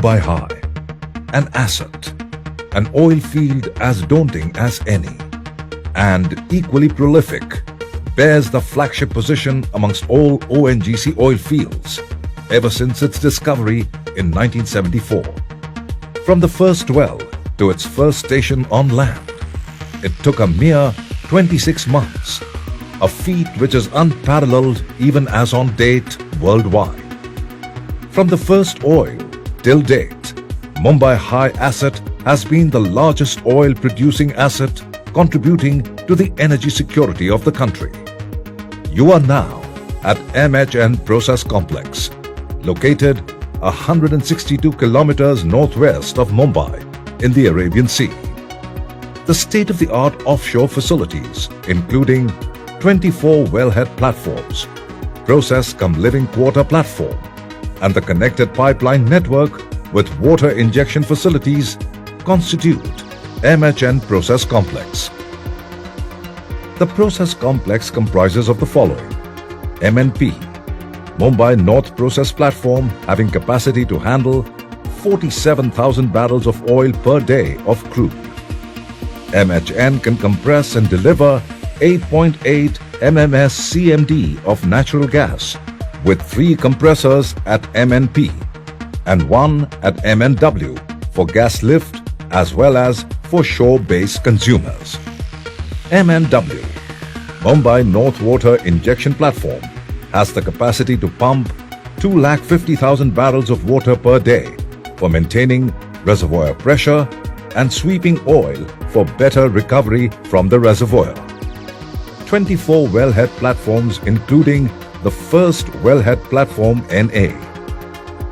Mumbai High, an asset, an oil field as daunting as any, and equally prolific, bears the flagship position amongst all ONGC oil fields ever since its discovery in 1974. From the first well to its first station on land, it took a mere 26 months, a feat which is unparalleled even as on date worldwide. From the first oil till date, Mumbai High asset has been the largest oil producing asset contributing to the energy security of the country. You are now at MHN Process Complex, located 162 kilometers northwest of Mumbai in the Arabian Sea. The state-of-the-art offshore facilities, including 24 wellhead platforms, process-cum-living quarter platform, and the connected pipeline network with water injection facilities constitute MHN Process Complex. The process complex comprises of the following: MNP, Mumbai North Process Platform, having capacity to handle 47,000 barrels of oil per day of crude. MHN can compress and deliver 8.8 MMS CMD of natural gas with 3 compressors at MNP and 1 at MNW for gas lift as well as for shore-based consumers. MNW, Mumbai North Water Injection Platform, has the capacity to pump 250,000 barrels of water per day for maintaining reservoir pressure and sweeping oil for better recovery from the reservoir. 24 wellhead platforms including the first wellhead platform NA.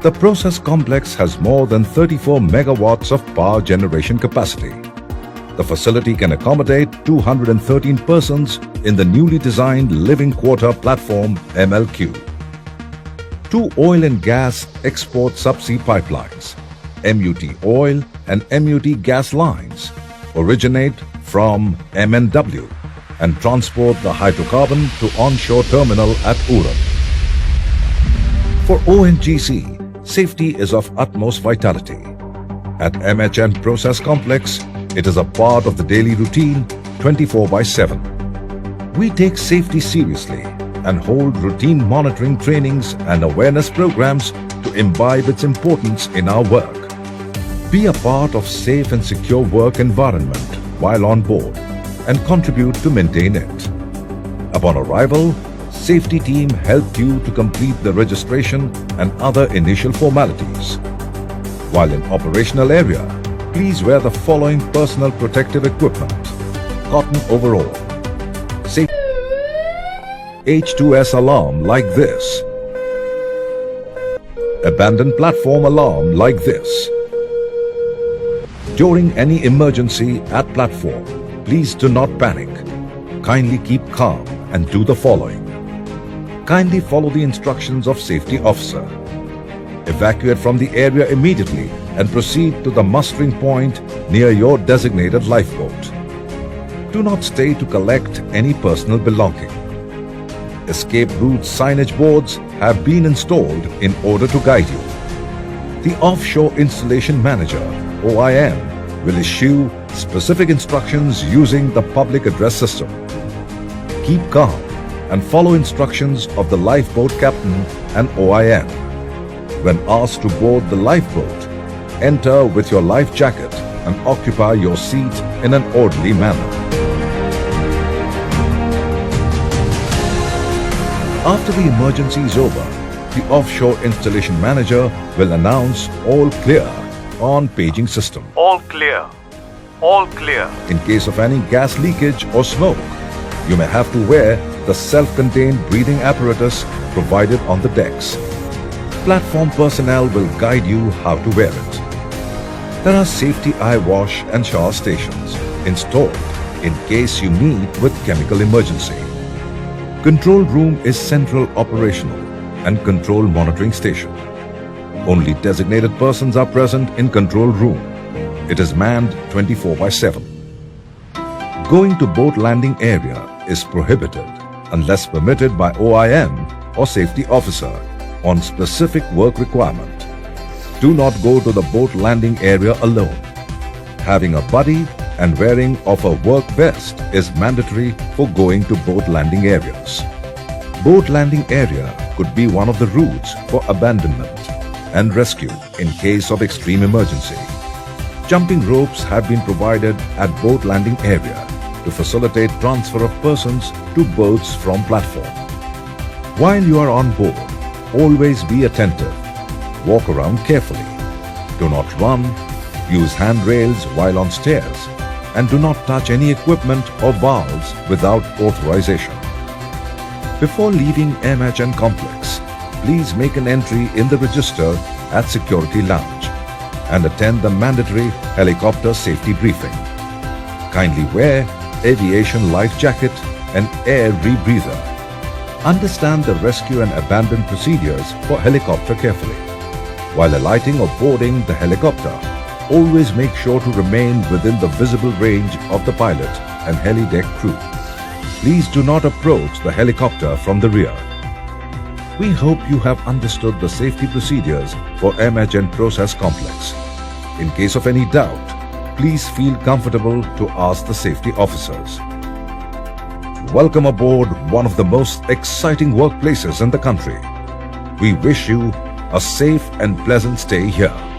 The process complex has more than 34 megawatts of power generation capacity. The facility can accommodate 213 persons in the newly designed living quarter platform MLQ. 2 oil and gas export subsea pipelines, MUT oil and MUT gas lines, originate from MNW and transport the hydrocarbon to onshore terminal at Uran. For ONGC, safety is of utmost vitality. At MHN Process Complex, it is a part of the daily routine 24/7. We take safety seriously and hold routine monitoring trainings and awareness programs to imbibe its importance in our work. Be a part of safe and secure work environment while on board and contribute to maintain it. Upon arrival, safety team help you to complete the registration and other initial formalities. While in operational area, please wear the following personal protective equipment: cotton overall, safety H2S alarm like this, abandoned platform alarm like this. During any emergency at platform, please do not panic. Kindly keep calm and do the following. Kindly follow the instructions of safety officer. Evacuate from the area immediately and proceed to the mustering point near your designated lifeboat. Do not stay to collect any personal belonging. Escape route signage boards have been installed in order to guide you. The Offshore Installation Manager, OIM, will issue specific instructions using the public address system. Keep calm and follow instructions of the lifeboat captain and OIM. When asked to board the lifeboat, enter with your life jacket and occupy your seat in an orderly manner. After the emergency is over, the Offshore Installation Manager will announce all clear on paging system. All clear. All clear. In case of any gas leakage or smoke, you may have to wear the self-contained breathing apparatus provided on the decks. Platform personnel will guide you how to wear it. There are safety eye wash and shower stations installed in case you meet with chemical emergency. Control room is central operational and control monitoring station. Only designated persons are present in control room. It is manned 24/7. Going to boat landing area is prohibited unless permitted by OIM or safety officer on specific work requirement. do not go to the boat landing area alone. Having a buddy and wearing of a work vest is mandatory for going to boat landing areas. Boat landing area could be one of the routes for abandonment and rescue in case of extreme emergency. Jumping ropes have been provided at boat landing area to facilitate transfer of persons to boats from platform. While you are on board, always be attentive. Walk around carefully. Do not run. Use handrails while on stairs. And do not touch any equipment or valves without authorization. Before leaving MHN complex, please make an entry in the register at Security Lounge and attend the mandatory helicopter safety briefing. Kindly wear aviation life jacket and air rebreather. Understand the rescue and abandon procedures for helicopter carefully. While alighting or boarding the helicopter, always make sure to remain within the visible range of the pilot and heli-deck crew. Please do not approach the helicopter from the rear. We hope you have understood the safety procedures for MHN Process Complex. In case of any doubt, please feel comfortable to ask the safety officers. Welcome aboard one of the most exciting workplaces in the country. We wish you a safe and pleasant stay here.